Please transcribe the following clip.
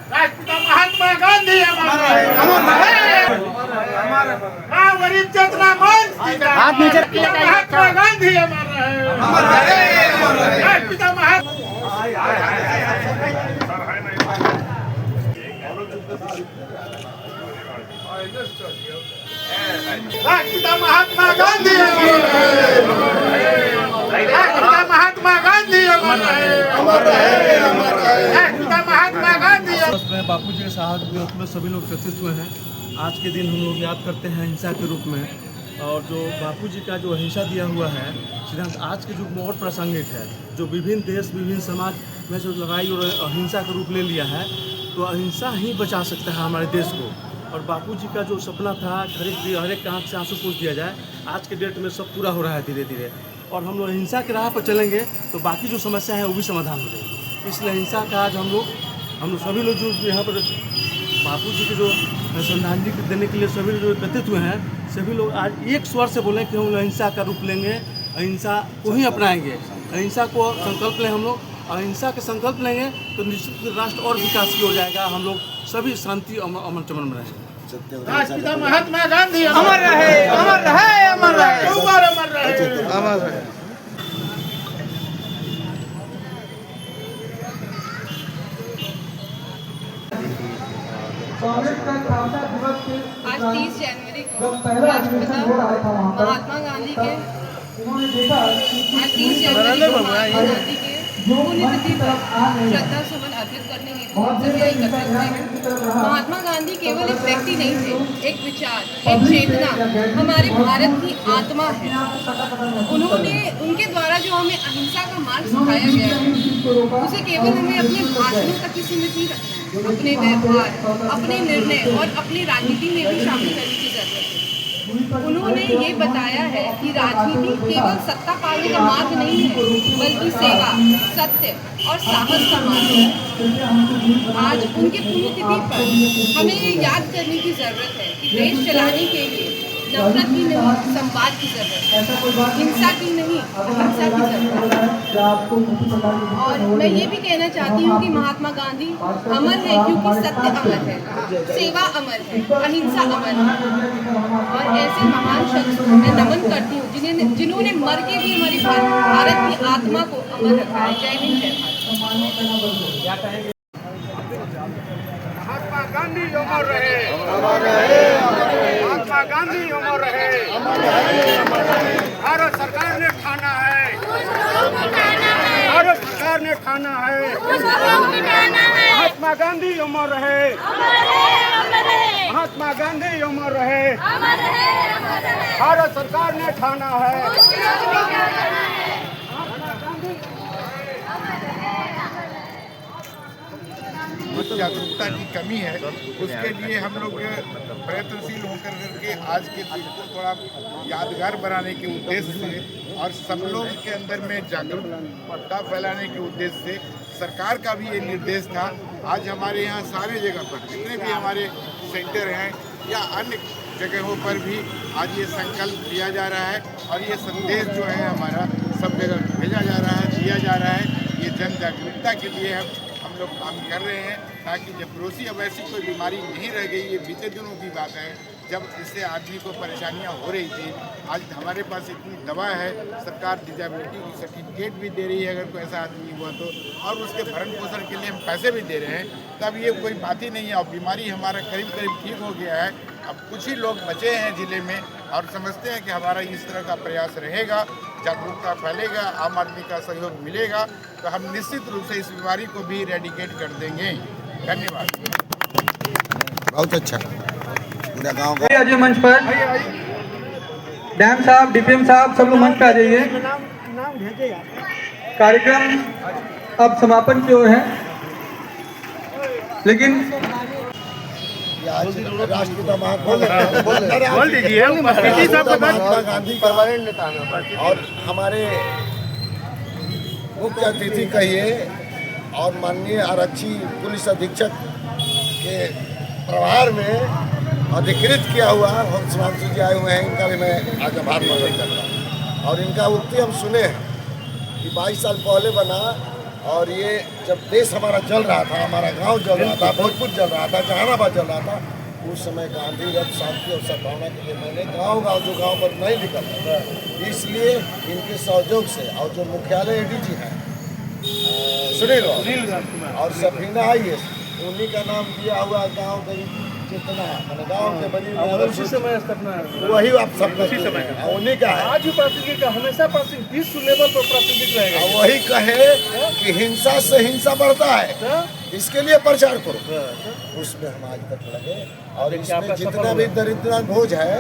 राष्ट्रपिता महात्मा गांधी अमर रहे। गरीब चेतना मंच महात्मा गांधी अमर रहे। राष्ट्रपिता महात्मा महात्मा गांधी अमर रहे। राष्ट्रपिता महात्मा गांधी अमर रहे। राष्ट्रपिता महात्मा गांधी में बापू जी के शहादत दिवस में सभी लोग एकत्रित हुए हैं। आज के दिन हम लोग याद करते हैं अहिंसा के रूप में, और जो बापू जी का जो अहिंसा दिया हुआ है सिद्धांत आज के युग में और प्रासंगिक है। जो विभिन्न देश विभिन्न समाज में जो लड़ाई और अहिंसा का रूप ले लिया है, तो अहिंसा ही बचा सकता है हमारे देश को। और बापू जी का जो सपना था हर एक आँख से आंसू पूछ दिया जाए, आज के डेट में सब पूरा हो रहा है धीरे धीरे। और हम लोग अहिंसा की राह पर चलेंगे तो बाकी जो समस्या है वो भी समाधान हो जाएगी। इसलिए अहिंसा का आज हम लोग सभी लोग जो यहाँ पर बापू जी के जो श्रद्धांजलि देने के लिए सभी जो एकत्रित हुए हैं, सभी लोग आज एक स्वर से बोलें कि हम अहिंसा का रूप लेंगे, अहिंसा को ही अपनाएंगे। अहिंसा को संकल्प लें हम लोग, अहिंसा के संकल्प लेंगे तो निश्चित रराष्ट्र और विकास की हो जाएगा। हम लोग सभी शांति अमन चमन में रहेंगे। राष्ट्रपिता महात्मा गांधी अमर रहे, अमर रहे, अमर रहे, अमर रहे, अमर रहे। आज 30 जनवरी को राष्ट्रपिता महात्मा गांधी के पुण्यतिथि पर श्रद्धा सुमन अर्पित करने हेतु सभी एकत्रित हुए हैं। महात्मा गांधी केवल एक व्यक्ति नहीं थे, एक विचार, एक चेतना, हमारे भारत की आत्मा है। उनके द्वारा जो हमें अहिंसा का मार्ग सिखाया गया है, उसे केवल हमें अपने भाषणों तक ही सीमित नहीं रखना है, अपने व्यवहार, अपने निर्णय और अपनी राजनीति में भी शामिल करने की जरूरत है। उन्होंने ये बताया है कि राजनीति केवल सत्ता पाने का मार्ग नहीं है, बल्कि सेवा, सत्य और साहस का मार्ग है। आज उनके पुण्यतिथि पर हमें ये याद करने की जरूरत है कि देश चलाने के लिए नफरत की नहीं, संवाद की जरूरत है, हिंसा की नहीं, अहिंसा की जरूरत है। और मैं ये भी कहना चाहती हूँ कि महात्मा गांधी अमर है क्योंकि सत्य अमर है, सेवा अमर है, अहिंसा अमर है। और ऐसे महान शख्स को मैं नमन करती हूँ जिन्होंने मर के भी हमारी भारत की आत्मा को अमर रखा है। जय हिंद, जय भारत। महात्मा गांधी अमर रहे। महात्मा गांधी अमर रहे। भारत सरकार ने ठाना है, भारत सरकार ने ठाना है, महात्मा गांधी अमर रहे। महात्मा गांधी अमर रहे। भारत सरकार ने ठाना है। जागरूकता की कमी है, उसके लिए हम लोग प्रयत्नशील होकर करके आज के दिन को थोड़ा यादगार बनाने के उद्देश्य से और सब लोग के अंदर में जागरूकता फैलाने के उद्देश्य से सरकार का भी ये निर्देश था। आज हमारे यहाँ सारे जगह पर जितने भी हमारे सेंटर हैं या अन्य जगहों पर भी आज ये संकल्प लिया जा रहा है और ये संदेश जो है हमारा सब जगह भेजा जा रहा है, दिया जा रहा है। ये जन जागरूकता के लिए हम लोग काम कर रहे हैं ताकि जब पड़ोसी अब ऐसी कोई बीमारी नहीं रह गई। ये बीते दिनों की बात है जब इससे आदमी को परेशानियां हो रही थी। आज हमारे पास इतनी दवा है, सरकार डिजेबिलिटी की सर्टिफिकेट भी दे रही है अगर कोई ऐसा आदमी हुआ तो, और उसके भरण पोषण के लिए हम पैसे भी दे रहे हैं। तब ये कोई बात ही नहीं है और बीमारी हमारा करीब करीब ठीक हो गया है। अब कुछ ही लोग बचे हैं ज़िले में और समझते हैं कि हमारा इस तरह का प्रयास रहेगा, जागरूकता फैलेगा, आम आदमी का सहयोग मिलेगा तो हम निश्चित रूप से इस बीमारी को भी इरेडिकेट कर देंगे। धन्यवाद। बहुत अच्छा पूरा गाँव का आइए मंच पर, डैम साहब, डीपीएम साहब, सब लोग मंच पे आ जाइए। कार्यक्रम अब समापन की ओर है, लेकिन राष्ट्रपिता महात्मा गांधी का और हमारे मुख्य अतिथि कहिए और माननीय आरक्षी पुलिस अधीक्षक के प्रभार में अधिकृत किया हुआ हम सुधांशु जी आए हुए हैं। इनका भी मैं आज आभार प्रकट करता हूँ और इनका उक्ति हम सुने हैं कि 22 साल पहले बना और ये जब देश हमारा जल रहा था, हमारा गांव जल रहा था, भोजपुर जल रहा था, जहानाबाद जल रहा था, उस समय गांधी रथ शांति और सद्भावना के लिए मैंने गांव जो गांव पर नहीं निकलता था, इसलिए इनके सहयोग से और जो मुख्यालय एडीजी हैं सुनील और सफीना IAS, उन्हीं का नाम दिया हुआ गांव जितना मैंने गांव के बनी उसी समय स्थापना है। वही आप सब उन्हीं का है। आज भी प्रासंगिक का हमेशा प्रासंगिक विश्व लेवल पर प्रासंगिक रहेगा। वही कहे कि हिंसा से हिंसा बढ़ता है, इसके लिए प्रचार करो, उसमें हम आज तक लगे और इसमें जितना भी दरिद्र भोज है